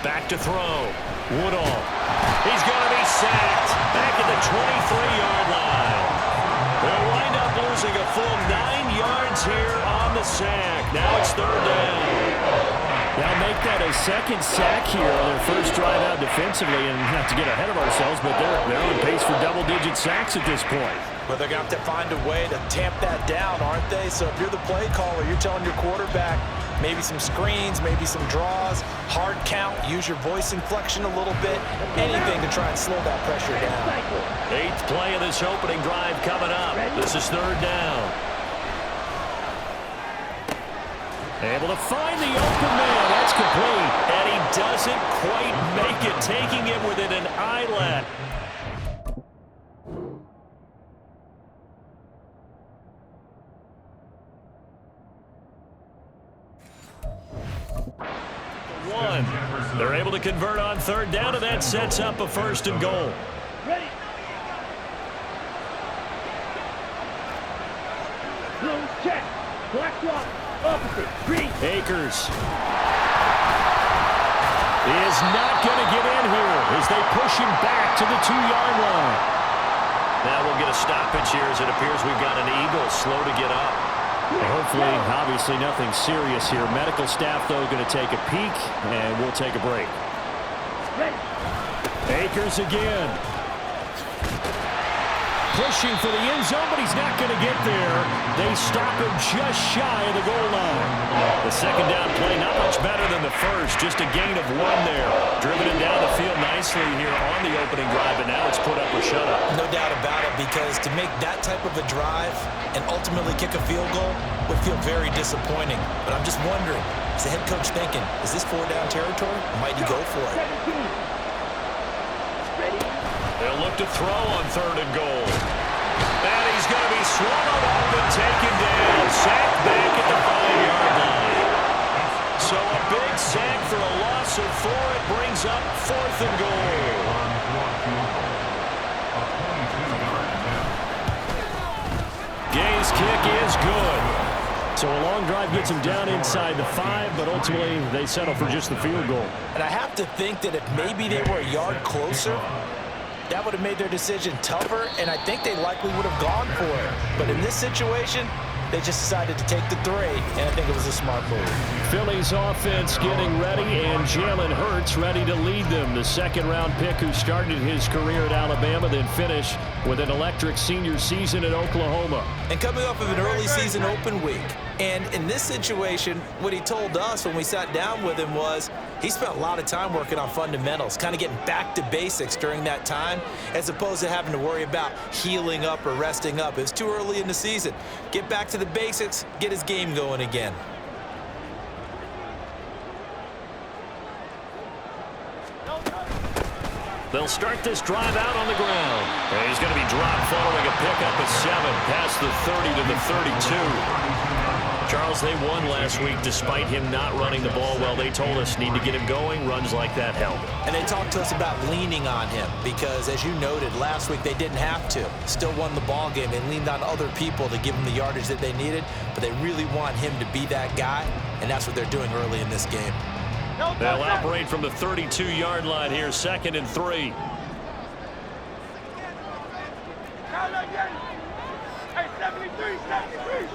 Back to throw. Woodall. He's going to be sacked. Back at the 23-yard line. They'll wind up losing a full 9 yards here on the sack. Now it's third down. They'll make that a second sack here on their first drive out defensively, and not to get ahead of ourselves, but they're on pace for double-digit sacks at this point. But they're going to have to find a way to tamp that down, aren't they? So if you're the play caller, you're telling your quarterback maybe some screens, maybe some draws, hard count, use your voice inflection a little bit, anything to try and slow that pressure down. 8th play of this opening drive coming up. This is third down. Able to find the open man. That's complete. And he doesn't quite make it, taking it within an eyelash. They're able to convert on third down, and that sets up a 1st and goal. Ready. Blue check. Black block. Opposite. Green. Akers is not going to get in here as they push him back to the 2-yard line. Now we'll get a stoppage here as it appears we've got an Eagle slow to get up. Hopefully, obviously nothing serious here. Medical staff, though, going to take a peek, and we'll take a break. Akers again. Pushing for the end zone, but he's not going to get there. They stop him just shy of the goal line. The second down play, not much better than the first. Just a gain of 1 there. Driven it down the field nicely here on the opening drive, and now it's put up or shut up. No doubt about it, because to make that type of a drive and ultimately kick a field goal would feel very disappointing. But I'm just wondering, is the head coach thinking, is this 4-down territory? Or might he go for it? They'll look to throw on 3rd and goal. And he's going to be swallowed up and taken down. Sacked back at the 5-yard line. So a big sack for a loss of 4. It brings up 4th and goal. Gay's kick is good. So a long drive gets them down inside the 5, but ultimately they settle for just the field goal. And I have to think that if maybe they were a yard closer, that would have made their decision tougher, and I think they likely would have gone for it. But in this situation, they just decided to take the 3, and I think it was a smart move. Philly's offense getting ready, and Jalen Hurts ready to lead them. The second-round pick who started his career at Alabama, then finished with an electric senior season at Oklahoma. And coming off of an early season open week. And in this situation, what he told us when we sat down with him was he spent a lot of time working on fundamentals, kind of getting back to basics during that time, as opposed to having to worry about healing up or resting up. It was too early in the season. Get back to the basics, get his game going again. They'll start this drive out on the ground. And he's going to be dropped following a pickup of 7 past the 30 to the 32. Charles, they won last week despite him not running the ball well. They told us need to get him going. Runs like that help. And they talked to us about leaning on him because, as you noted, last week they didn't have to. Still won the ball game. They leaned on other people to give them the yardage that they needed, but they really want him to be that guy, and that's what they're doing early in this game. They'll operate from the 32-yard line here, 2nd and 3. Hey, 73, 73.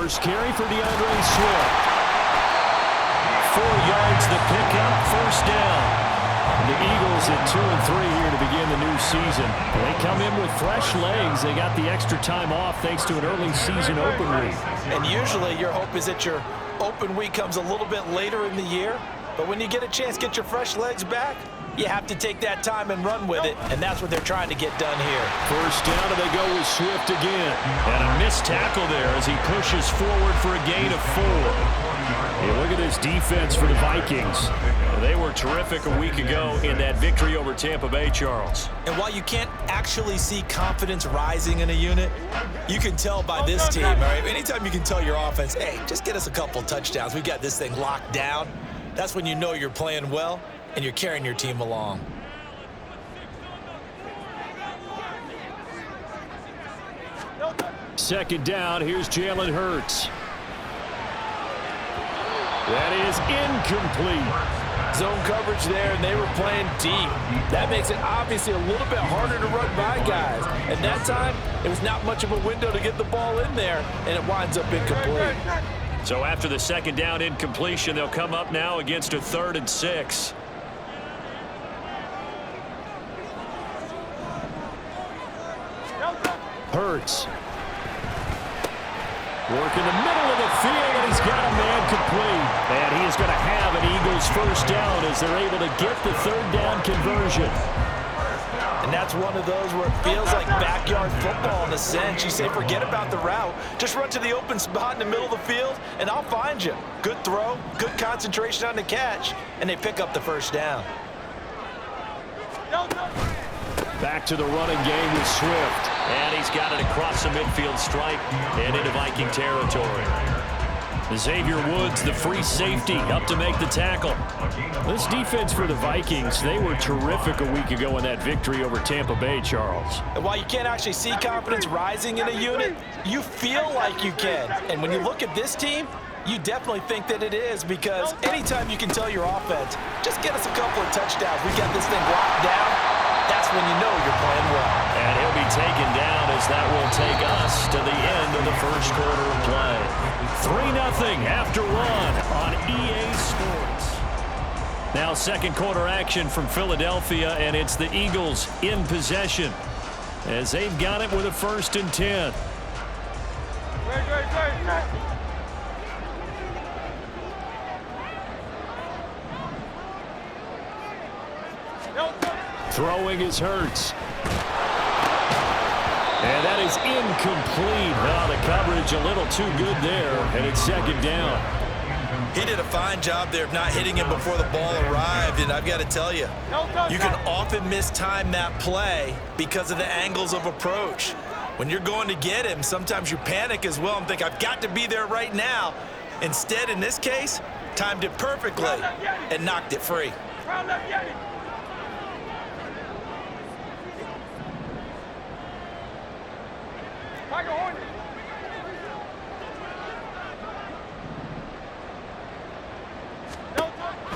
First carry for DeAndre Swift. 4 yards the pickup, first down. The Eagles at 2-3 here to begin the new season. They come in with fresh legs. They got the extra time off thanks to an early season open week. And usually your hope is that your open week comes a little bit later in the year. But when you get a chance to get your fresh legs back, you have to take that time and run with it, and that's what they're trying to get done here. First down, and they go with Swift again. And a missed tackle there as he pushes forward for a gain of 4. Hey, look at this defense for the Vikings. They were terrific a week ago in that victory over Tampa Bay, Charles. And while you can't actually see confidence rising in a unit, you can tell by this team, all right? Anytime you can tell your offense, hey, just get us a couple touchdowns. We've got this thing locked down. That's when you know you're playing well and you're carrying your team along. Second down, here's Jalen Hurts. That is incomplete. Zone coverage there, and they were playing deep. That makes it obviously a little bit harder to run by guys. And that time, it was not much of a window to get the ball in there, and it winds up incomplete. So after the second down incompletion, they'll come up now against a 3rd and 6. Hurts. Work in the middle of the field, and he's got a man complete. And he is going to have an Eagles first down as they're able to get the 3rd down conversion. And that's one of those where it feels like backyard football in a sense. You say, forget about the route. Just run to the open spot in the middle of the field, and I'll find you. Good throw, good concentration on the catch, and they pick up the first down. Back to the running game with Swift. And he's got it across the midfield stripe and into Viking territory. Xavier Woods, the free safety, up to make the tackle. This defense for the Vikings, they were terrific a week ago in that victory over Tampa Bay, Charles. And while you can't actually see confidence rising in a unit, you feel like you can. And when you look at this team, you definitely think that it is, because anytime you can tell your offense, just get us a couple of touchdowns, we got this thing locked down, that's when you know you're playing well. And he'll be taken down as that will take us to the end of the first quarter of play. 3-0 after 1 on EA Sports. Now second quarter action from Philadelphia, and it's the Eagles in possession as they've got it with a 1st and 10. Throwing is Hurts. And that is incomplete. Oh, the coverage a little too good there, and it's second down. He did a fine job there of not hitting him before the ball arrived, and I've got to tell you, you can often mistime that play because of the angles of approach. When you're going to get him, sometimes you panic as well and think, I've got to be there right now. Instead, in this case, timed it perfectly and knocked it free.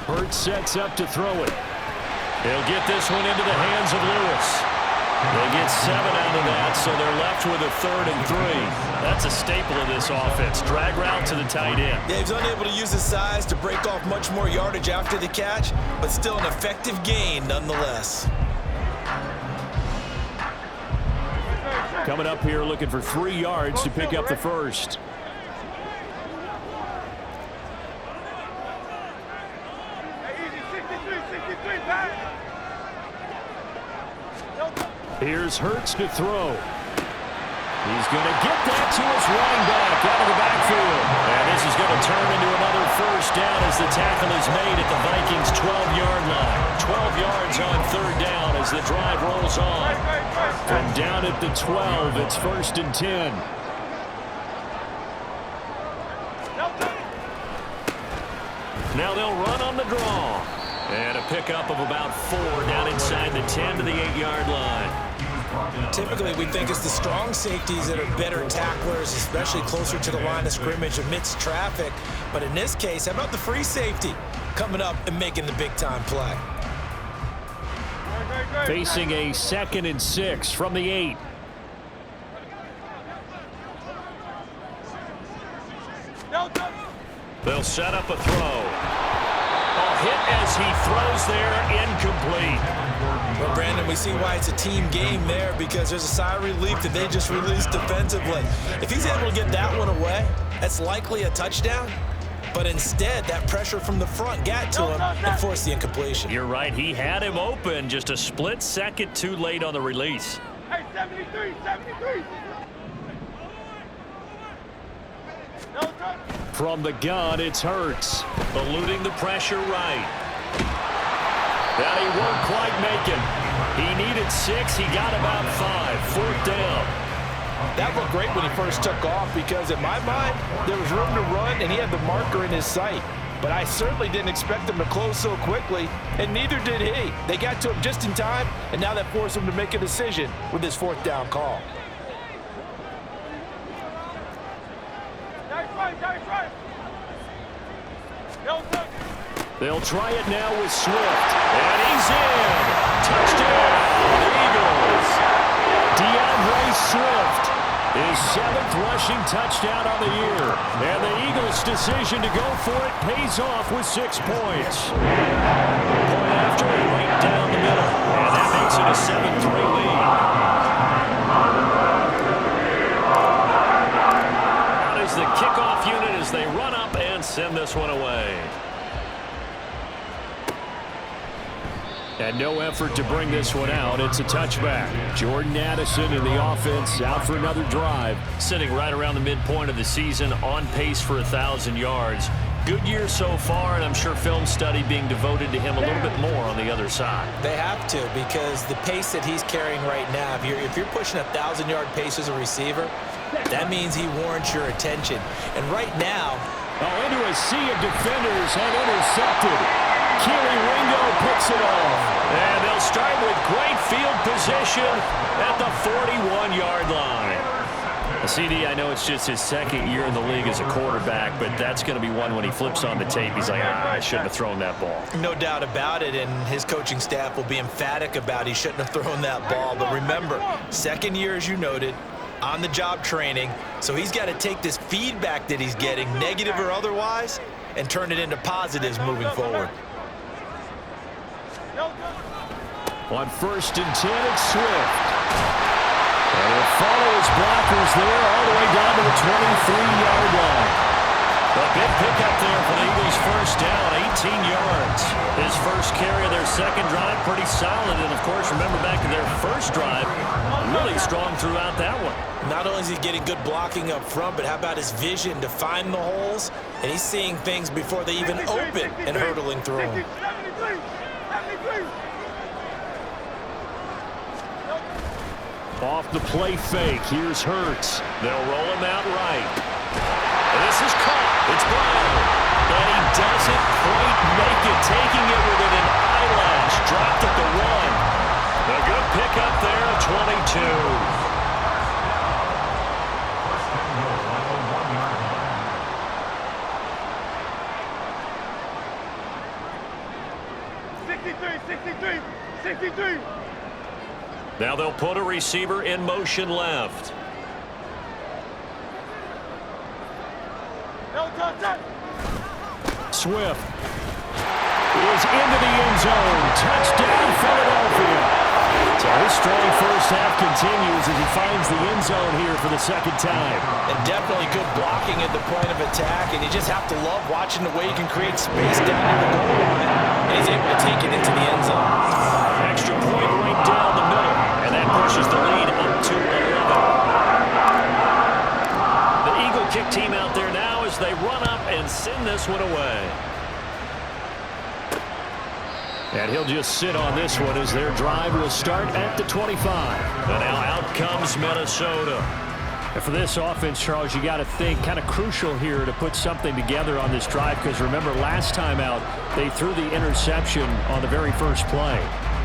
Hurts sets up to throw it. They'll get this one into the hands of Lewis. They get 7 out of that, so they're left with a 3rd and 3. That's a staple of this offense. Drag route to the tight end. Yeah, he's unable to use his size to break off much more yardage after the catch, but still an effective gain nonetheless. Coming up here looking for 3 yards to pick up the first. Here's Hurts to throw. He's going to get that to his running back out of the backfield. And this is going to turn into another first down as the tackle is made at the Vikings' 12-yard line. 12 yards on 3rd down as the drive rolls on. From down at the 12, it's 1st and 10. Now they'll run on the draw. And a pickup of about 4 down inside the 10 to the 8-yard line. Typically, we think it's the strong safeties that are better tacklers, especially closer to the line of scrimmage amidst traffic. But in this case, how about the free safety coming up and making the big-time play? Facing a 2nd and 6 from the 8. They'll set up a throw. A hit as he throws there, incomplete. Well, Brandon, we see why it's a team game there, because there's a sigh of relief that they just released defensively. If he's able to get that one away, that's likely a touchdown. But instead, that pressure from the front got to him and forced the incompletion. You're right. He had him open, just a split second too late on the release. Hey, 73, 73. From the gun, it's Hurts. Eluding the pressure right. That he won't quite make it. He needed 6. He got about 5. 4th down. That looked great when he first took off, because in my mind, there was room to run and he had the marker in his sight. But I certainly didn't expect him to close so quickly, and neither did he. They got to him just in time, and now that forced him to make a decision with his 4th down call. They'll try it now with Swift. And he's in. Touchdown, Eagles. DeAndre Swift, his 7th rushing touchdown on the year. And the Eagles' decision to go for it pays off with 6 points. Point after, right down the middle. And that makes it a 7-3 lead. Out is the kickoff unit as they run up and send this one away. And no effort to bring this one out. It's a touchback. Jordan Addison in the offense out for another drive. Sitting right around the midpoint of the season, on pace for 1,000 yards. Good year so far, and I'm sure film study being devoted to him a little bit more on the other side. They have to, because the pace that he's carrying right now, if you're pushing 1,000-yard pace as a receiver, that means he warrants your attention. And right now, into a sea of defenders and intercepted. Keely Ringo picks it off. And they'll start with great field position at the 41-yard line. CD, I know it's just his 2nd year in the league as a quarterback, but that's going to be one when he flips on the tape. He's like, I shouldn't have thrown that ball. No doubt about it, and his coaching staff will be emphatic about he shouldn't have thrown that ball. But remember, 2nd year, as you noted, on-the-job training, so he's got to take this feedback that he's getting, negative or otherwise, and turn it into positives moving forward. On 1st and 10, it's Swift. And he'll follow his blockers there all the way down to the 23-yard line. A big pickup there for the Eagles' 1st down, 18 yards. His first carry of their 2nd drive, pretty solid. And, of course, remember back to their 1st drive, really strong throughout that one. Not only is he getting good blocking up front, but how about his vision to find the holes? And he's seeing things before they even open and hurtling through them. Off the play fake, here's Hurts. They'll roll him out right. And this is caught. It's Brown. And he doesn't quite make it, taking it within an eyelash. Dropped at the 1. A good pickup there at 22. 63. Now they'll put a receiver in motion left. Swift is into the end zone. Touchdown, Philadelphia. So his strong first half continues as he finds the end zone here for the 2nd time. And definitely good blocking at the point of attack, and you just have to love watching the way he can create space down in the goal line, and he's able to take it into the end zone. Extra point right down the middle, and that pushes the lead up to 11. The Eagle kick team out there now as they run up and send this one away. And he'll just sit on this one as their drive will start at the 25. And now out comes Minnesota. And for this offense, Charles, you got to think kind of crucial here to put something together on this drive, because remember last time out they threw the interception on the very first play.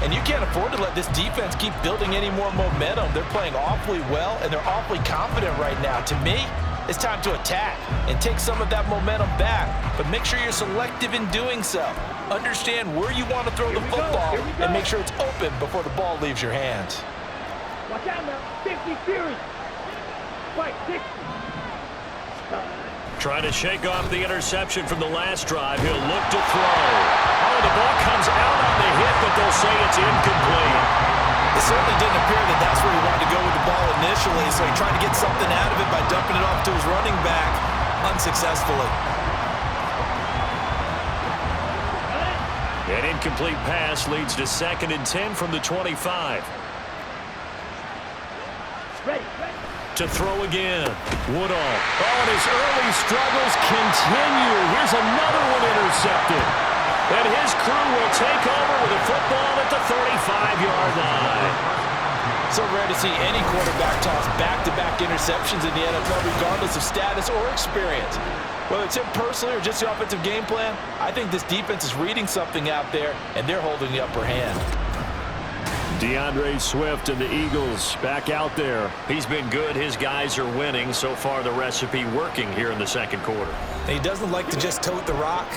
And you can't afford to let this defense keep building any more momentum. They're playing awfully well, and they're awfully confident right now. To me, it's time to attack and take some of that momentum back, but make sure you're selective in doing so. Understand where you want to throw the football and make sure it's open before the ball leaves your hands. Watch out now. 50 series. Fight 60. Trying to shake off the interception from the last drive. He'll look to throw. Oh, the ball comes out on the hit, but they'll say it's incomplete. It certainly didn't appear that that's where he wanted to go with the ball initially, so he tried to get something out of it by dumping it off to his running back unsuccessfully. An incomplete pass leads to 2nd and 10 from the 25. Ready. To throw again. Woodall. Oh, and his early struggles continue. Here's another one intercepted. And his crew will take over with a football at the 35-yard line. So rare to see any quarterback toss back-to-back interceptions in the NFL, regardless of status or experience. Whether it's him personally or just the offensive game plan, I think this defense is reading something out there, and they're holding the upper hand. DeAndre Swift and the Eagles back out there. He's been good. His guys are winning. So far, the recipe working here in the second quarter. And he doesn't like to just tote the rock.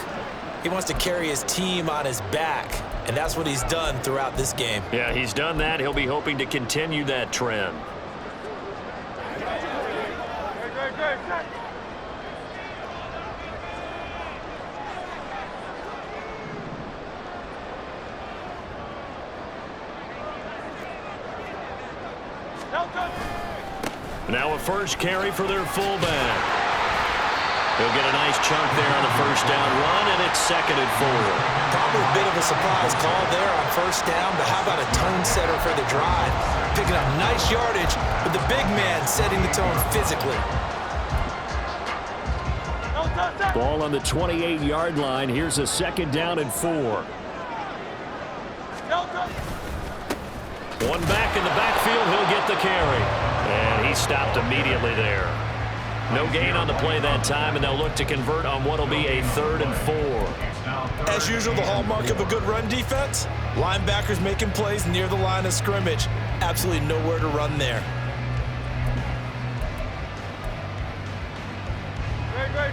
He wants to carry his team on his back, and that's what he's done throughout this game. Yeah, he's done that. He'll be hoping to continue that trend. Now a first carry for their fullback. He'll get a nice chunk there on the first down run, and it's 2nd and 4. Probably a bit of a surprise call there on first down, but how about a tone setter for the drive? Picking up nice yardage, but the big man setting the tone physically. Ball on the 28-yard line. Here's a 2nd down and 4. One back in the backfield. He'll get the carry. And he stopped immediately there. No gain on the play that time, and they'll look to convert on what will be a 3rd and 4. As usual, the hallmark of a good run defense, linebackers making plays near the line of scrimmage. Absolutely nowhere to run there.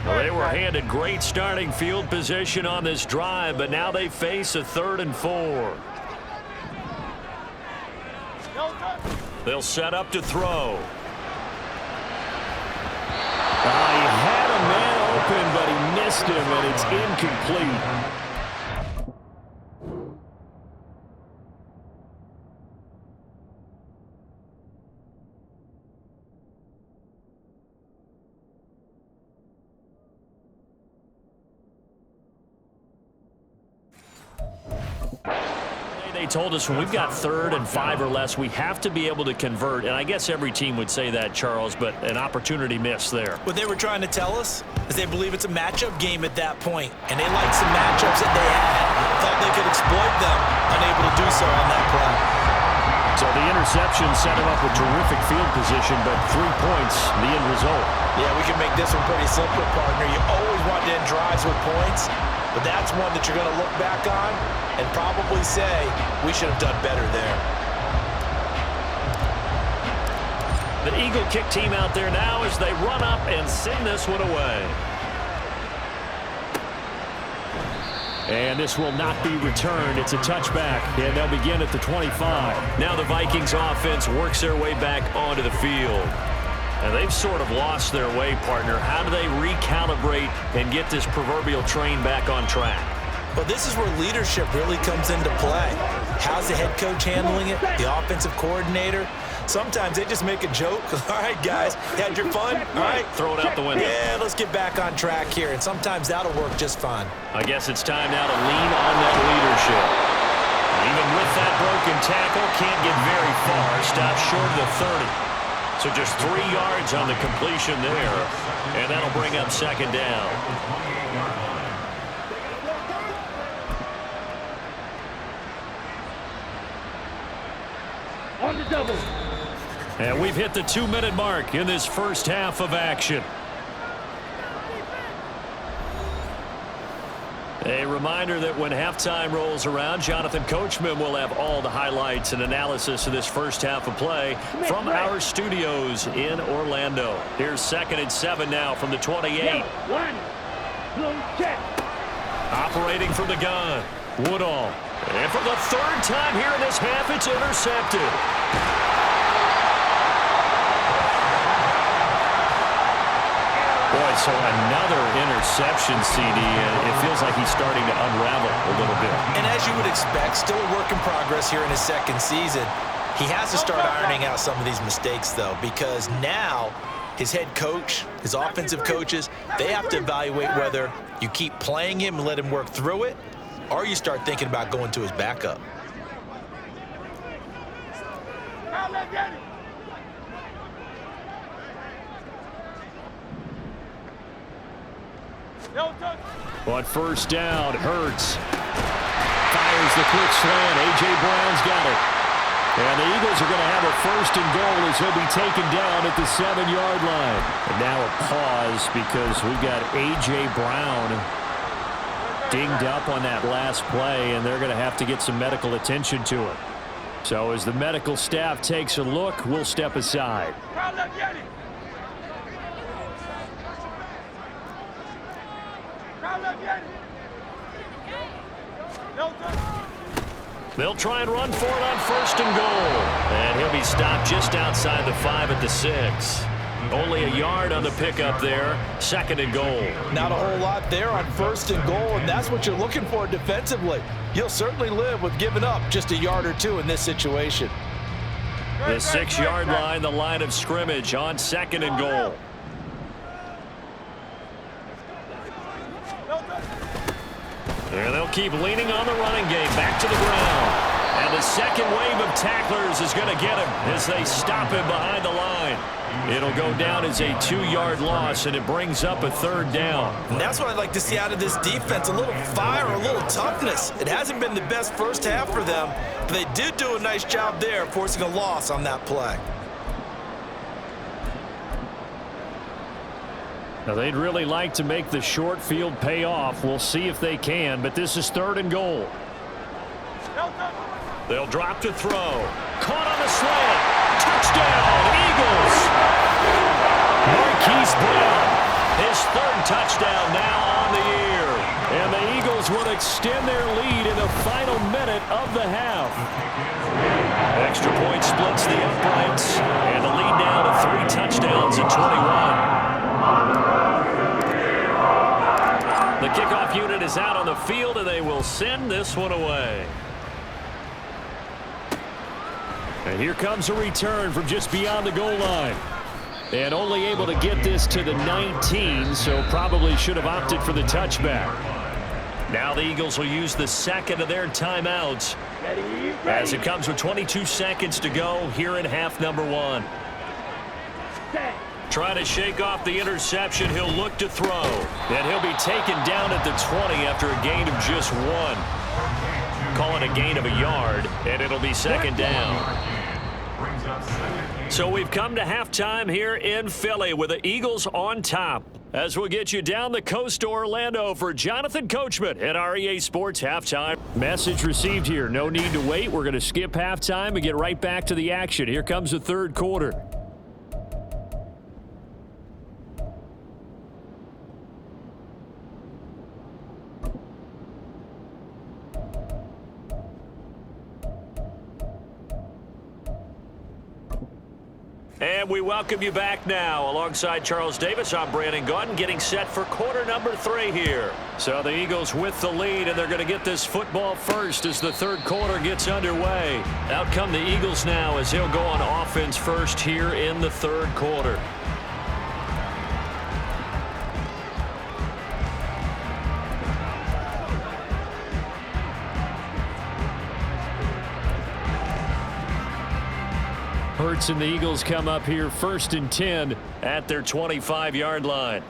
Well, they were handed great starting field position on this drive, but now they face a 3rd and 4. They'll set up to throw. He had a man open, but he missed him, and it's incomplete. They told us when we've got 3rd and 5 or less, we have to be able to convert. And I guess every team would say that, Charles, but an opportunity missed there. What they were trying to tell us is they believe it's a matchup game at that point, and they liked some matchups that they had. Thought they could exploit them, unable to do so on that play. So the interception set him up with terrific field position, but 3 points, the end result. Yeah, we can make this one pretty simple, partner. You always want to end drives with points, but that's one that you're going to look back on and probably say, we should have done better there. The Eagle kick team out there now as they run up and send this one away. And this will not be returned. It's a touchback, and they'll begin at the 25. Now the Vikings offense works their way back onto the field. And they've sort of lost their way, partner. How do they recalibrate and get this proverbial train back on track? Well, this is where leadership really comes into play. How's the head coach handling it? The offensive coordinator? Sometimes they just make a joke. All right, guys, you had your fun? All right. Throw it out the window. Yeah, let's get back on track here, and sometimes that'll work just fine. I guess it's time now to lean on that leadership. Even with that broken tackle, can't get very far. Stops short of the 30. So just 3 yards on the completion there, and that'll bring up 2nd down. On the double. And we've hit the 2-minute mark in this first half of action. A reminder that when halftime rolls around, Jonathan Coachman will have all the highlights and analysis of this first half of play from our studios in Orlando. Here's 2nd and 7 now from the 28. One. Bloom check. Operating from the gun, Woodall. And for the 3rd time here in this half, it's intercepted. Boy, So another interception, CD. It feels like he's starting to unravel a little bit. And as you would expect, still a work in progress here in his second season. He has to start ironing out some of these mistakes, though, because now his head coach, his offensive coaches, they have to evaluate whether you keep playing him and let him work through it, or you start thinking about going to his backup. On first down, Hurts fires the quick slant. A.J. Brown's got it. And the Eagles are going to have a first and goal as he'll be taken down at the 7-yard line. And now a pause because we've got A.J. Brown dinged up on that last play, and they're going to have to get some medical attention to him. So as the medical staff takes a look, we'll step aside. They'll try and run for it on first and goal. And he'll be stopped just outside the 5 at the 6. Only a yard on the pickup there. Second and goal. Not a whole lot there on first and goal, and that's what you're looking for defensively. You'll certainly live with giving up just a yard or two in this situation. The 6-yard line, the line of scrimmage on second and goal. And they'll keep leaning on the running game back to the ground. And the second wave of tacklers is going to get him as they stop him behind the line. It'll go down as a 2-yard loss, and it brings up a third down. And that's what I'd like to see out of this defense, a little fire, a little toughness. It hasn't been the best first half for them, but they did do a nice job there forcing a loss on that play. Now, they'd really like to make the short field pay off. We'll see if they can, but this is third and goal. They'll drop to throw. Caught on the slant. Touchdown, Eagles. Marquise Brown, his third touchdown now on the year. And the Eagles will extend their lead in the final minute of the half. Extra point splits the uprights, and the lead now to 3 touchdowns at 21. The kickoff unit is out on the field, and they will send this one away. And here comes a return from just beyond the goal line. And only able to get this to the 19, so probably should have opted for the touchback. Now the Eagles will use the second of their timeouts as it comes with 22 seconds to go here in half number 1. Trying to shake off the interception, he'll look to throw. And he'll be taken down at the 20 after a gain of just 1. Call it a gain of a yard, and it'll be second down. So we've come to halftime here in Philly with the Eagles on top. As we'll get you down the coast to Orlando for Jonathan Coachman at our EA Sports Halftime. Message received here. No need to wait. We're going to skip halftime and get right back to the action. Here comes the third quarter. And we welcome you back now. Alongside Charles Davis, I'm Brandon Gunn, getting set for quarter number 3 here. So the Eagles with the lead, and they're going to get this football first as the third quarter gets underway. Out come the Eagles now as he'll go on offense first here in the third quarter. Hurts and the Eagles come up here first and 10 at their 25-yard line.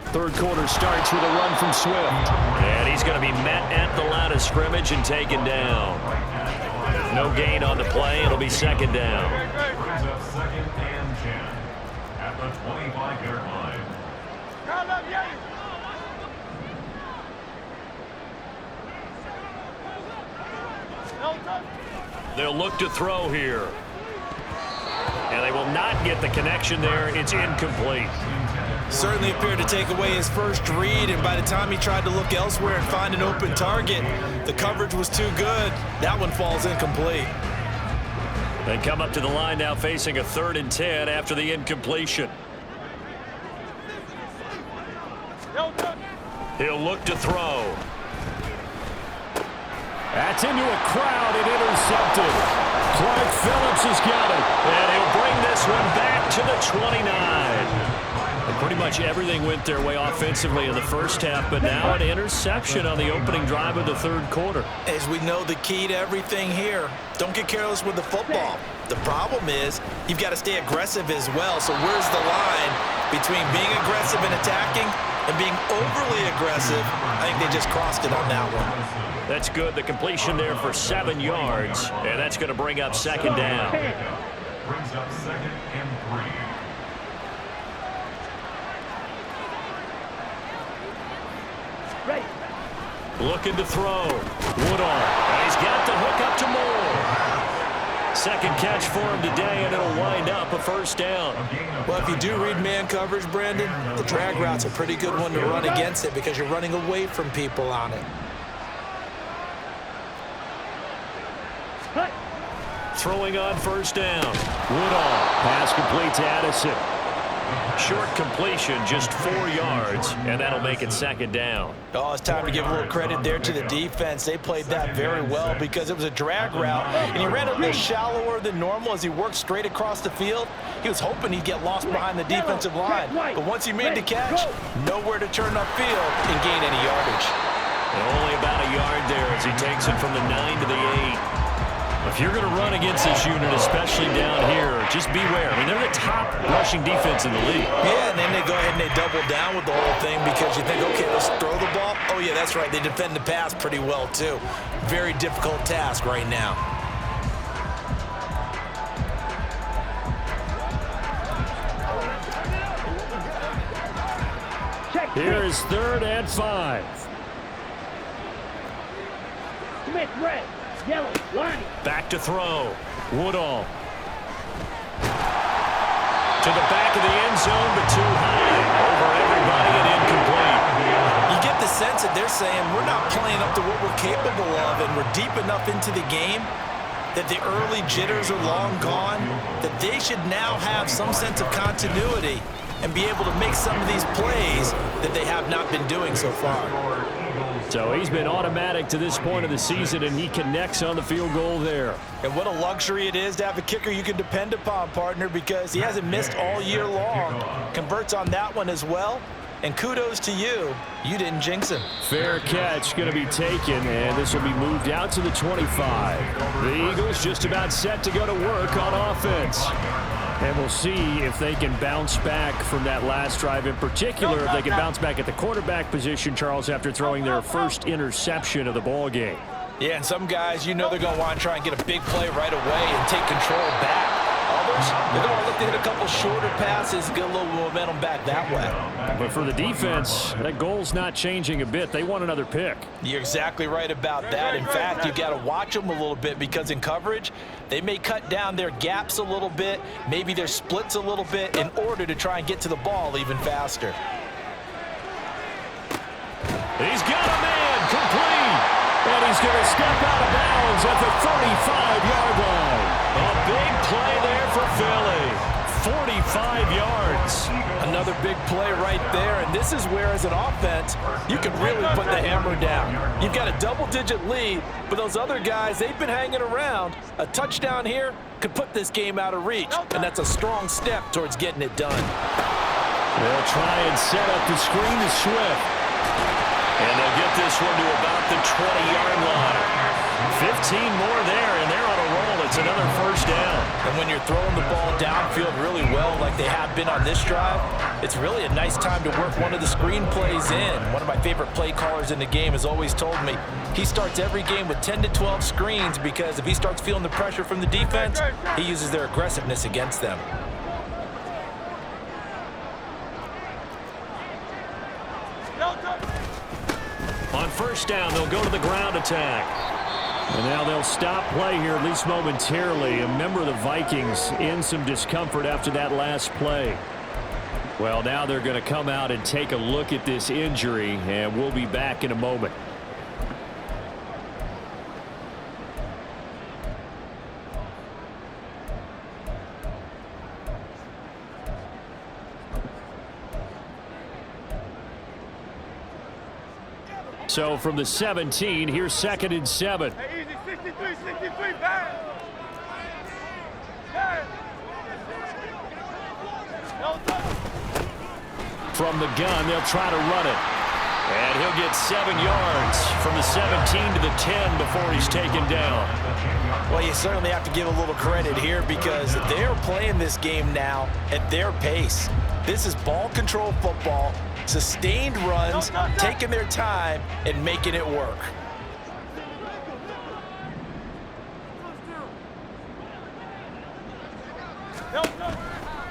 Third quarter starts with a run from Swift. And he's going to be met at the line of scrimmage and taken down. No gain on the play. It'll be second down. Second and 10 at the 25-yard line. They'll look to throw here. And they will not get the connection there. It's incomplete. Certainly appeared to take away his first read, and by the time he tried to look elsewhere and find an open target, the coverage was too good. That one falls incomplete. They come up to the line now facing a 3rd and 10 after the incompletion. He'll look to throw. That's into a crowd and intercepted. Clark Phillips has got it. And he'll bring this one back to the 29. And pretty much everything went their way offensively in the first half, but now an interception on the opening drive of the 3rd quarter. As we know, the key to everything here, don't get careless with the football. The problem is you've got to stay aggressive as well. So where's the line between being aggressive and attacking and being overly aggressive? I think they just crossed it on that one. That's good. The completion there for 7 yards, and that's going to bring up 2nd down. Brings up 2nd and 3. Ready. Looking to throw. Woodall. And he's got the hook up to Moore. 2nd catch for him today, and it'll wind up a 1st down. Well, if you do read man coverage, Brandon, the drag route's a pretty good one to run against it because you're running away from people on it. Throwing on 1st down. Woodall. Pass complete to Addison. Short completion, just 4 yards, and that'll make it 2nd down. Oh, it's time to give a little credit there to the defense. They played that very well because it was a drag route, and he ran a little shallower than normal as he worked straight across the field. He was hoping he'd get lost behind the defensive line, but once he made the catch, nowhere to turn upfield and gain any yardage. And only about a yard there as he takes it from the 9 to the 8. If you're going to run against this unit, especially down here, just beware. I mean, they're the top rushing defense in the league. Yeah, and then they go ahead and they double down with the whole thing because you think, okay, let's throw the ball. Oh, yeah, that's right. They defend the pass pretty well, too. Very difficult task right now. Here is 3rd and 5. Smith, red. Yellow, line. Back to throw. Woodall. To the back of the end zone, but too high. Over everybody and incomplete. You get the sense that they're saying we're not playing up to what we're capable of, and we're deep enough into the game that the early jitters are long gone, that they should now have some sense of continuity and be able to make some of these plays that they have not been doing so far. So he's been automatic to this point of the season, and he connects on the field goal there. And what a luxury it is to have a kicker you can depend upon, partner, because he hasn't missed all year long. Converts on that one as well. And kudos to you. You didn't jinx him. Fair catch going to be taken, and this will be moved out to the 25. The Eagles just about set to go to work on offense. And we'll see if they can bounce back from that last drive. In particular, if they can bounce back at the quarterback position, Charles, after throwing their first interception of the ball game. Yeah, and some guys, you know they're going to want to try and get a big play right away and take control back. Others, they're going to look to hit a couple shorter passes, get a little momentum back that way. But for the defense, that goal's not changing a bit. They want another pick. You're exactly right about that. In fact, you've got to watch them a little bit because in coverage, they may cut down their gaps a little bit, maybe their splits a little bit in order to try and get to the ball even faster. He's got a man complete. And he's going to step out of bounds at the 35-yard line. A big play there for Philly. 45 yards. Another big play right there, and this is where, as an offense, you can really put the hammer down. You've got a double-digit lead, but those other guys, they've been hanging around. A touchdown here could put this game out of reach, and that's a strong step towards getting it done. They'll try and set up the screen to Swift. And they'll get this one to about the 20-yard line. 15 more there, and they're on a roll. It's another first down. And when you're throwing the ball downfield really well like they have been on this drive, it's really a nice time to work one of the screen plays in. One of my favorite play callers in the game has always told me he starts every game with 10 to 12 screens because if he starts feeling the pressure from the defense, he uses their aggressiveness against them. On first down, they'll go to the ground attack. And now they'll stop play here, at least momentarily. A member of the Vikings in some discomfort after that last play. Well, now they're going to come out and take a look at this injury, and we'll be back in a moment. So from the 17, here's 2nd and 7. Hey, easy, 63, bang. From the gun, they'll try to run it. And he'll get 7 yards from the 17 to the 10 before he's taken down. Well, you certainly have to give a little credit here because they're playing this game now at their pace. This is ball control football, sustained runs, taking their time, and making it work.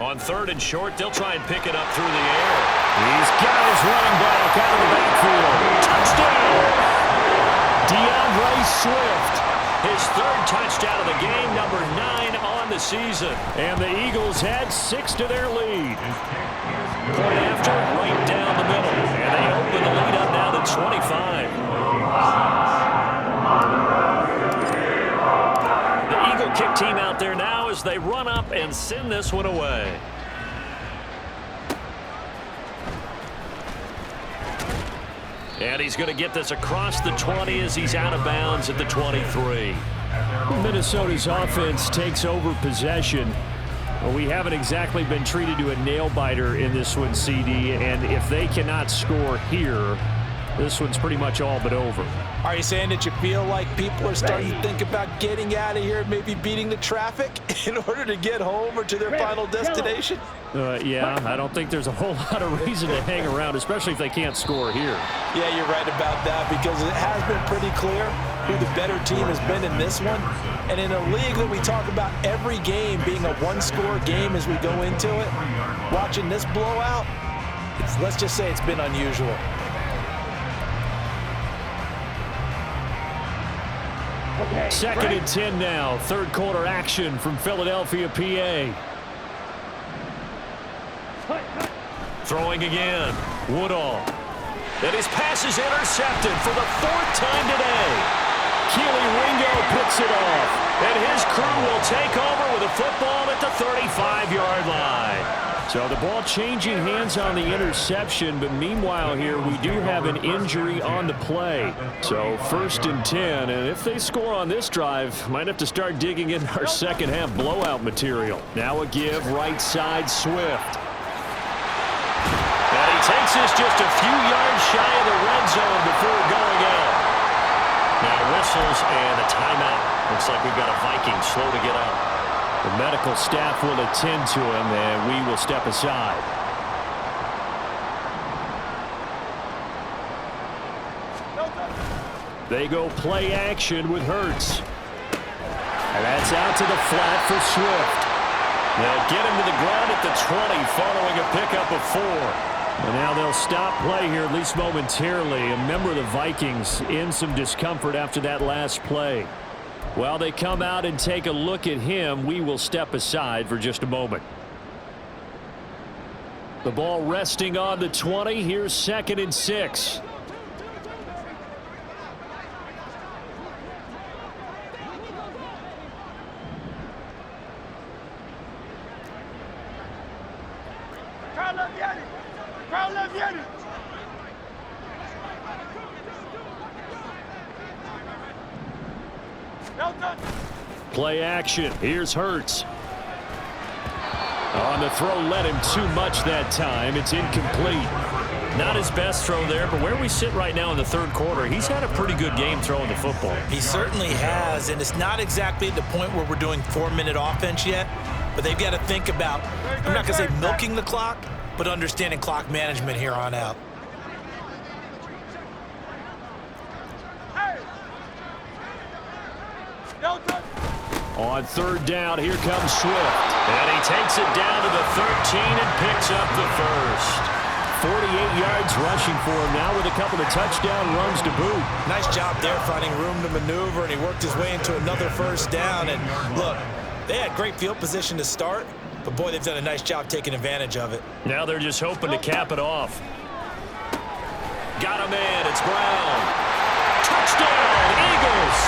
On 3rd and short, they'll try and pick it up through the air. He's got his running back out of the backfield. Touchdown! DeAndre Swift. His 3rd touchdown of the game, number 9 on the season. And the Eagles had 6 to their lead. Point after, right down the middle. And they open the lead up now to 25. The Eagle kick team out there now as they run up and send this one away. And he's going to get this across the 20 as he's out of bounds at the 23. Minnesota's offense takes over possession. Well, we haven't exactly been treated to a nail-biter in this one, CD, and if they cannot score here, this one's pretty much all but over. Are you saying that you feel like people are starting to think about getting out of here, maybe beating the traffic in order to get home or to their final destination? Yeah, I don't think there's a whole lot of reason to hang around, especially if they can't score here. Yeah, you're right about that because it has been pretty clear who the better team has been in this one. And in a league that we talk about every game being a one-score game as we go into it, watching this blowout, let's just say it's been unusual. Okay, 2nd and 10 now. 3rd quarter action from Philadelphia, PA. Throwing again. Woodall. And his pass is intercepted for the 4th time today. Keely Ringo picks it off. And his crew will take over with a football at the 35-yard line. So the ball changing hands on the interception, but meanwhile here we do have an injury on the play. So 1st and 10, and if they score on this drive, might have to start digging in our second half blowout material. Now a give right side Swift. And he takes this just a few yards shy of the red zone before going out. Now whistles and a timeout. Looks like we've got a Viking slow to get up. The medical staff will attend to him, and we will step aside. They go play action with Hurts. And that's out to the flat for Swift. They'll get him to the ground at the 20 following a pickup of 4. And now they'll stop play here, at least momentarily. A member of the Vikings in some discomfort after that last play. While they come out and take a look at him, we will step aside for just a moment. The ball resting on the 20. Here's 2nd and 6. Play action. Here's Hurts. On the throw, led him too much that time. It's incomplete. Not his best throw there, but where we sit right now in the 3rd quarter, he's had a pretty good game throwing the football. He certainly has, and it's not exactly at the point where we're doing 4-minute offense yet, but they've got to think about, I'm not going to say milking the clock, but understanding clock management here on out. On 3rd down, here comes Swift. And he takes it down to the 13 and picks up the 1st. 48 yards rushing for him now with a couple of touchdown runs to boot. Nice job there finding room to maneuver, and he worked his way into another 1st down. And look, they had great field position to start, but boy, they've done a nice job taking advantage of it. Now they're just hoping to cap it off. Got a man. It's Brown. Touchdown, Eagles.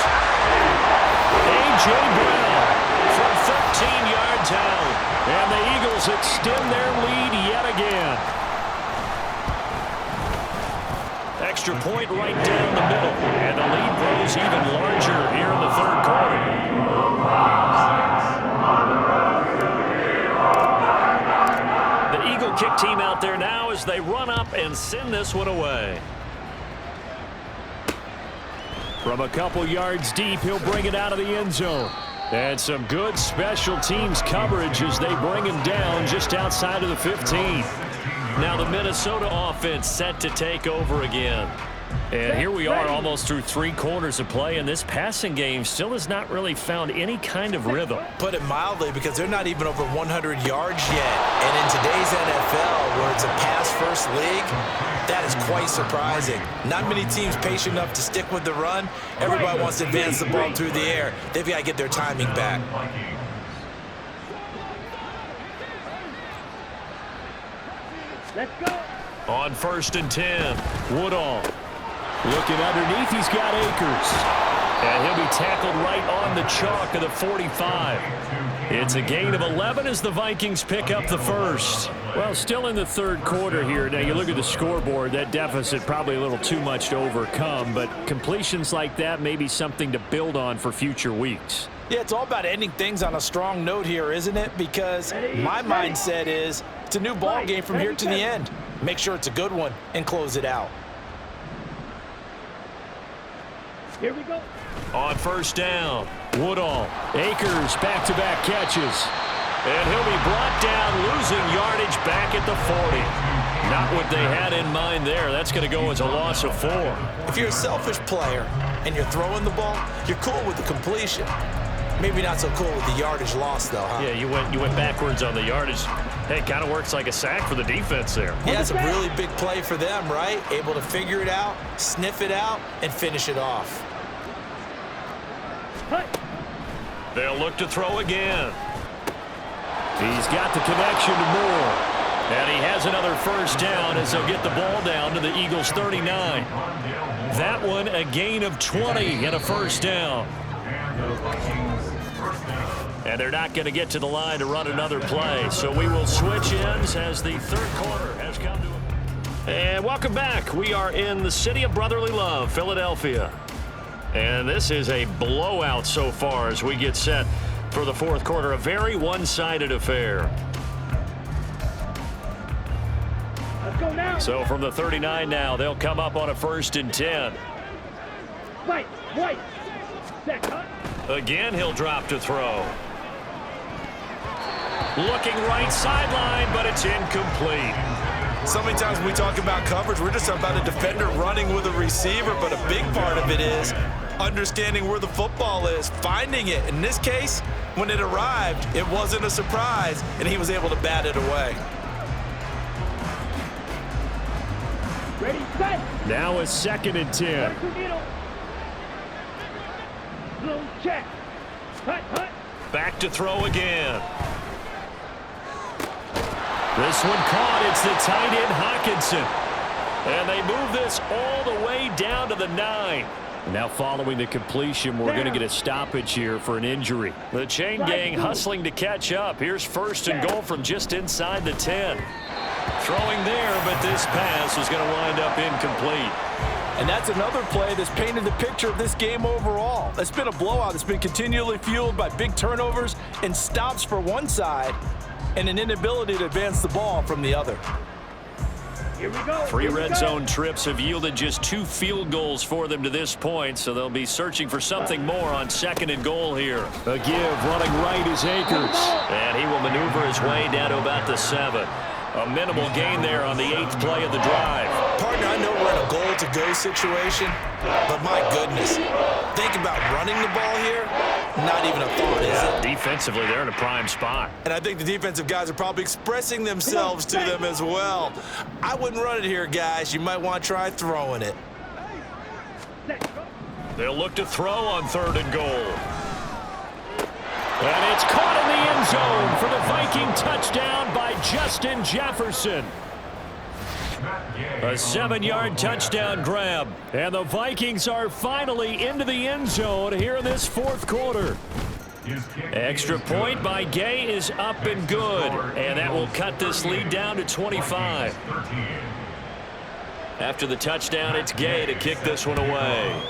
A.J. Brown from 13 yards out. And the Eagles extend their lead yet again. Extra point right down the middle. And the lead grows even larger here in the third quarter. The Eagle kick team out there now as they run up and send this one away. From a couple yards deep, he'll bring it out of the end zone. And some good special teams coverage as they bring him down just outside of the 15. Now the Minnesota offense set to take over again. And here we are almost through 3 quarters of play, and this passing game still has not really found any kind of rhythm. Put it mildly, because they're not even over 100 yards yet. And in today's NFL, where it's a pass-first league, that is quite surprising. Not many teams patient enough to stick with the run. Everybody wants to advance the ball through the air. They've got to get their timing back. Let's go. On 1st and 10, Woodall. Looking underneath, he's got Akers. And he'll be tackled right on the chalk of the 45. It's a gain of 11 as the Vikings pick up the first. Well, still in the third quarter here. Now, you look at the scoreboard, that deficit probably a little too much to overcome, but completions like that may be something to build on for future weeks. Yeah, it's all about ending things on a strong note here, isn't it? Because my mindset is it's a new ball game from here to the end. Make sure it's a good one and close it out. Here we go. On 1st down, Woodall. Akers back-to-back catches. And he'll be brought down, losing yardage back at the 40. Not what they had in mind there. That's going to go as a loss of 4. If you're a selfish player and you're throwing the ball, you're cool with the completion. Maybe not so cool with the yardage loss, though, huh? Yeah, you went backwards on the yardage. Hey, it kind of works like a sack for the defense there. Yeah, it's a really big play for them, right? Able to figure it out, sniff it out, and finish it off. They'll look to throw again. He's got the connection to Moore. And he has another first down as they'll get the ball down to the Eagles' 39. That one a gain of 20 and a first down. And they're not going to get to the line to run another play. So we will switch ends as the third quarter has come to an end. And welcome back. We are in the city of brotherly love, Philadelphia. And this is a blowout so far as we get set for the fourth quarter. A very one-sided affair. Let's go now. So from the 39 now, they'll come up on a 1st and 10. Right. Set, huh? Again, he'll drop to throw. Looking right sideline, but it's incomplete. So many times when we talk about coverage, we're just about a defender running with a receiver, but a big part of it is understanding where the football is, finding it. In this case, when it arrived, it wasn't a surprise, and he was able to bat it away. Ready, set. Now a 2nd and 10. Little check. Hut. Back to throw again. This one caught. It's the tight end Hawkinson. And they move this all the way down to the 9. Now following the completion, we're going to get a stoppage here for an injury. The chain gang hustling to catch up. Here's 1st and goal from just inside the 10. Throwing there, but this pass is going to wind up incomplete. And that's another play that's painted the picture of this game overall. It's been a blowout. It's been continually fueled by big turnovers and stops for one side and an inability to advance the ball from the other. Here we go. 3 red zone trips have yielded just 2 field goals for them to this point, so they'll be searching for something more on 2nd and goal here. A give, running right is Akers. And he will maneuver his way down to about the 7. A minimal gain there on the 8th play of the drive. Partner, I know we're in a goal-to-go situation, but my goodness, think about running the ball here. Not even a thought, is it? Defensively, they're in a prime spot. And I think the defensive guys are probably expressing themselves to them as well. I wouldn't run it here, guys. You might want to try throwing it. They'll look to throw on 3rd and goal. And it's caught in the end zone for the Viking touchdown by Justin Jefferson. A 7-yard touchdown grab. And the Vikings are finally into the end zone here in this fourth quarter. Extra point by Gay is up and good. And that will cut this lead down to 25. After the touchdown, it's Gay to kick this one away.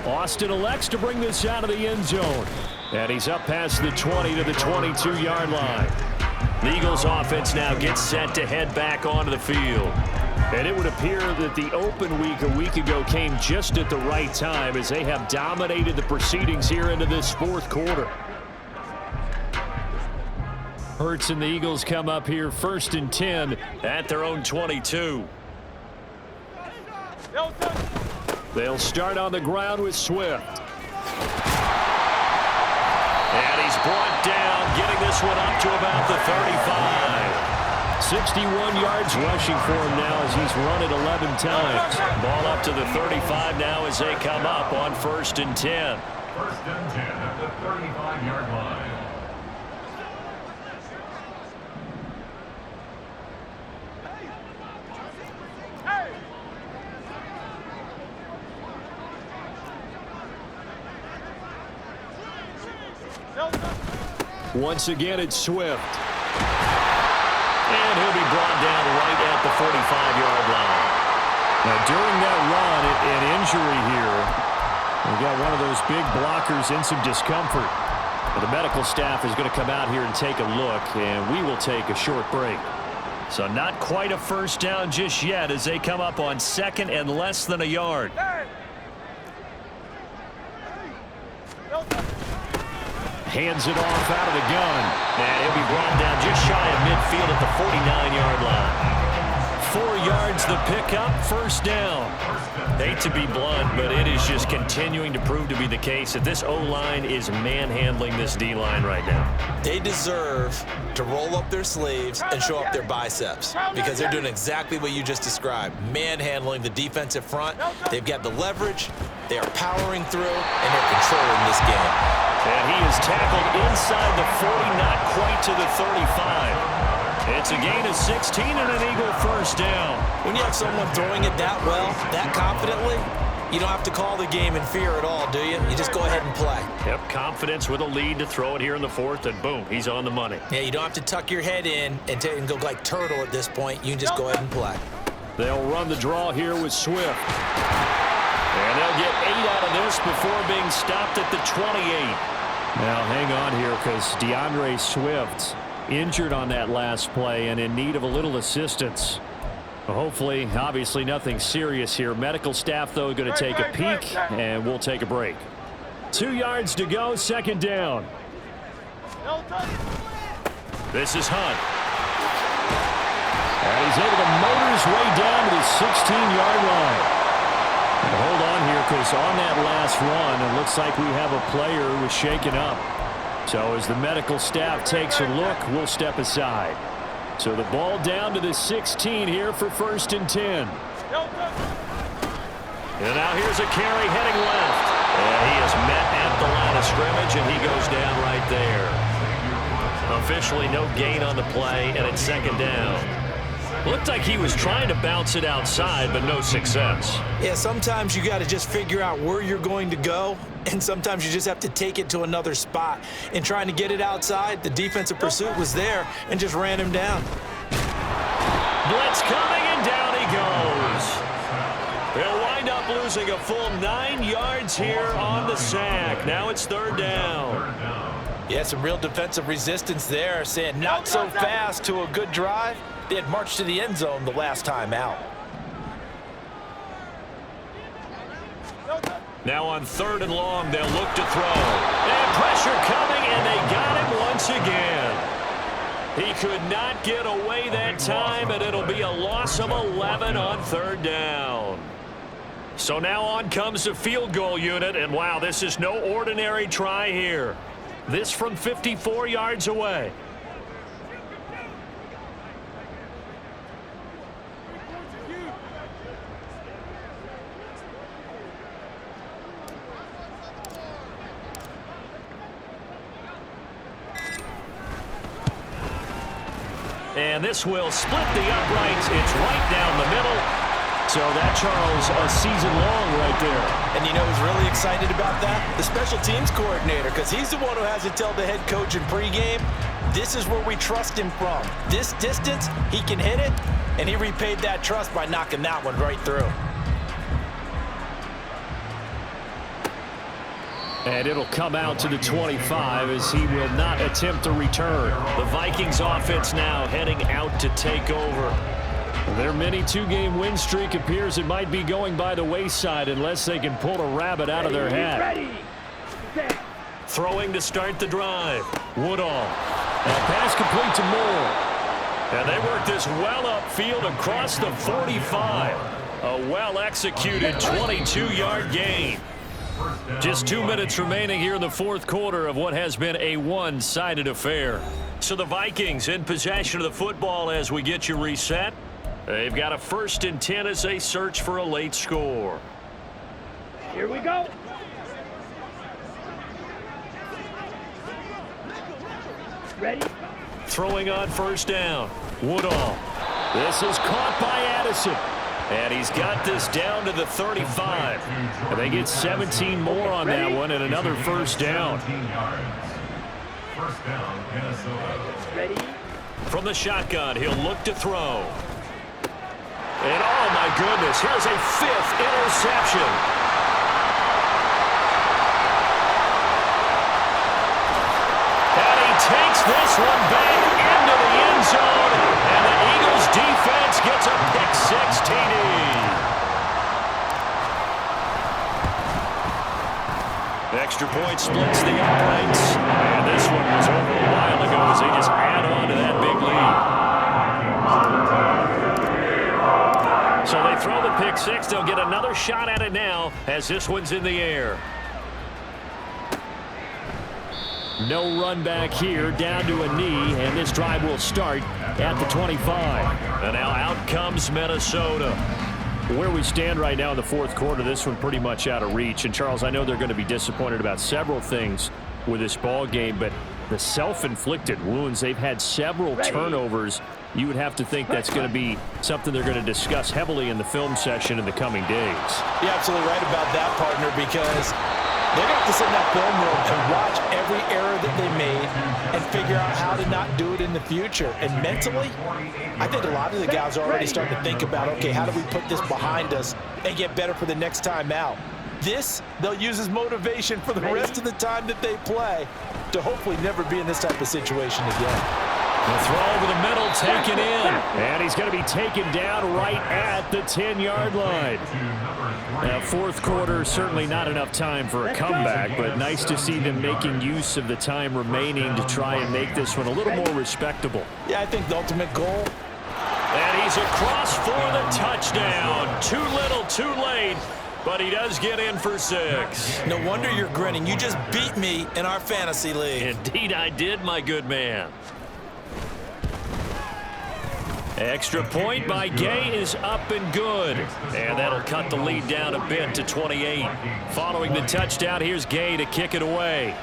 Austin elects to bring this out of the end zone. And he's up past the 20 to the 22-yard line. The Eagles offense now gets set to head back onto the field. And it would appear that the open week a week ago came just at the right time as they have dominated the proceedings here into this fourth quarter. Hurts and the Eagles come up here 1st and 10 at their own 22. They'll start on the ground with Swift. And he's brought down, getting this one up to about the 35. 61 yards rushing for him now as he's run it 11 times. Ball up to the 35 now as they come up on 1st and 10. 1st and 10 at the 35-yard line. Once again, it's Swift. And he'll be brought down right at the 45-yard line. Now, during that run, an injury here, we got one of those big blockers in some discomfort. But the medical staff is going to come out here and take a look, and we will take a short break. So not quite a first down just yet as they come up on 2nd and less than a yard. Hands it off out of the gun. And he'll be brought down just shy of midfield at the 49-yard line. 4 yards the pickup, 1st down. Hate to be blunt, but it is just continuing to prove to be the case that this O-line is manhandling this D-line right now. They deserve to roll up their sleeves and show up their biceps because they're doing exactly what you just described, manhandling the defensive front. They've got the leverage, they are powering through, and they're controlling this game. And he is tackled inside the 40, not quite to the 35. It's a gain of 16 and an Eagle 1st down. When you have someone throwing it that well, that confidently, you don't have to call the game in fear at all, do you? You just go ahead and play. Yep, confidence with a lead to throw it here in the 4th, and boom, he's on the money. Yeah, you don't have to tuck your head in and go like turtle at this point. You can just go ahead and play. They'll run the draw here with Swift. And they'll get 8 out of this before being stopped at the 28. Now, hang on here because DeAndre Swift injured on that last play and in need of a little assistance. Hopefully, obviously nothing serious here. Medical staff, though, going to take a peek, and we'll take a break. 2 yards to go, 2nd down. This is Hunt. And he's able to motor his way down to the 16-yard line. Hold on here because on that last run, it looks like we have a player who was shaken up. So as the medical staff takes a look, we'll step aside. So the ball down to the 16 here for 1st and 10. And now here's a carry heading left. And he is met at the line of scrimmage, and he goes down right there. Officially no gain on the play, and it's 2nd down. Looked like he was trying to bounce it outside, but no success. Yeah, sometimes you got to just figure out where you're going to go, and sometimes you just have to take it to another spot. In trying to get it outside, the defensive pursuit was there and just ran him down. Blitz coming, and down he goes. They'll wind up losing a full 9 yards here on the sack. Now it's 3rd down. Yeah, some real defensive resistance there, saying not so fast to a good drive. They had marched to the end zone the last time out. Now on 3rd and long, they'll look to throw. And pressure coming, and they got him once again. He could not get away that time, and it'll be a loss of 11 on 3rd down. So now on comes the field goal unit, and wow, this is no ordinary try here. This from 54 yards away. And this will split the uprights. It's right down the middle. So that, Charles, a season long right there. And you know who's really excited about that? The special teams coordinator, because he's the one who has to tell the head coach in pregame, this is where we trust him from. This distance, he can hit it, and he repaid that trust by knocking that one right through. And it'll come out to the 25 as he will not attempt to return. The Vikings offense now heading out to take over. Their mini two-game win streak appears it might be going by the wayside unless they can pull a rabbit out of their hat. Throwing to start the drive. Woodall. And pass complete to Moore. And they work this well upfield across the 45. A well-executed 22-yard gain. Just 2 minutes remaining here in the fourth quarter of what has been a one-sided affair. So the Vikings in possession of the football as we get you reset. They've got a 1st and 10 as they search for a late score. Here we go. Ready? Throwing on 1st down. Woodall. This is caught by Addison. And he's got this down to the 35. And they get 17 more on that one and another 1st down. 1st down, Minnesota. Ready? From the shotgun, he'll look to throw. And oh my goodness, here's a 5th interception. And he takes this one back into the end zone. And the Eagles defense gets a pick-6 TD. Extra point splits the uprights. And this one was over a while ago as they just add on to that big lead. So they throw the pick-6. They'll get another shot at it now as this one's in the air. No run back here, down to a knee, and this drive will start at the 25. And now out comes Minnesota. Where we stand right now in the fourth quarter, this one pretty much out of reach. And, Charles, I know they're going to be disappointed about several things with this ball game, but the self-inflicted wounds, they've had several turnovers. You would have to think that's going to be something they're going to discuss heavily in the film session in the coming days. You're absolutely right about that, partner, because they're going to have to sit in that film room and watch every error that they made and figure out how to not do it in the future. And mentally, I think a lot of the guys are already starting to think about, okay, how do we put this behind us and get better for the next time out? This, they'll use as motivation for the rest of the time that they play to hopefully never be in this type of situation again. The throw over the middle, taken in. And he's going to be taken down right at the 10-yard line. Now, fourth quarter, certainly not enough time for a comeback, but nice to see them making use of the time remaining to try and make this one a little more respectable. Yeah, I think the ultimate goal. And he's across for the touchdown. Too little, too late, but he does get in for 6. No wonder you're grinning. You just beat me in our fantasy league. Indeed I did, my good man. Extra point by Gay is up and good. And that'll cut the lead down a bit to 28. Following the touchdown, here's Gay to kick it away.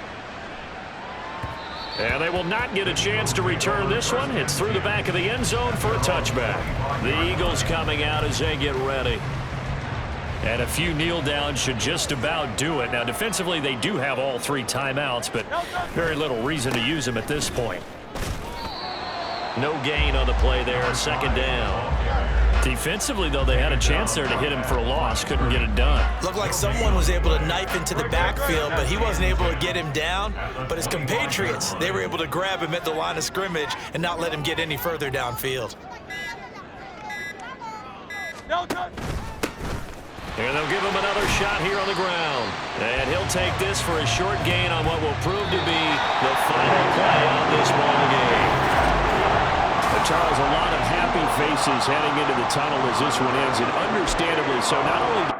And they will not get a chance to return this one. It's through the back of the end zone for a touchback. The Eagles coming out as they get ready. And a few kneel downs should just about do it. Now, defensively, they do have all 3 timeouts, but very little reason to use them at this point. No gain on the play there, 2nd down. Defensively, though, they had a chance there to hit him for a loss. Couldn't get it done. Looked like someone was able to knife into the backfield, but he wasn't able to get him down. But his compatriots, they were able to grab him at the line of scrimmage and not let him get any further downfield. And they'll give him another shot here on the ground. And he'll take this for a short gain on what will prove to be the final play on this ball game. Charles, a lot of happy faces heading into the tunnel as this one ends, and understandably so. Not only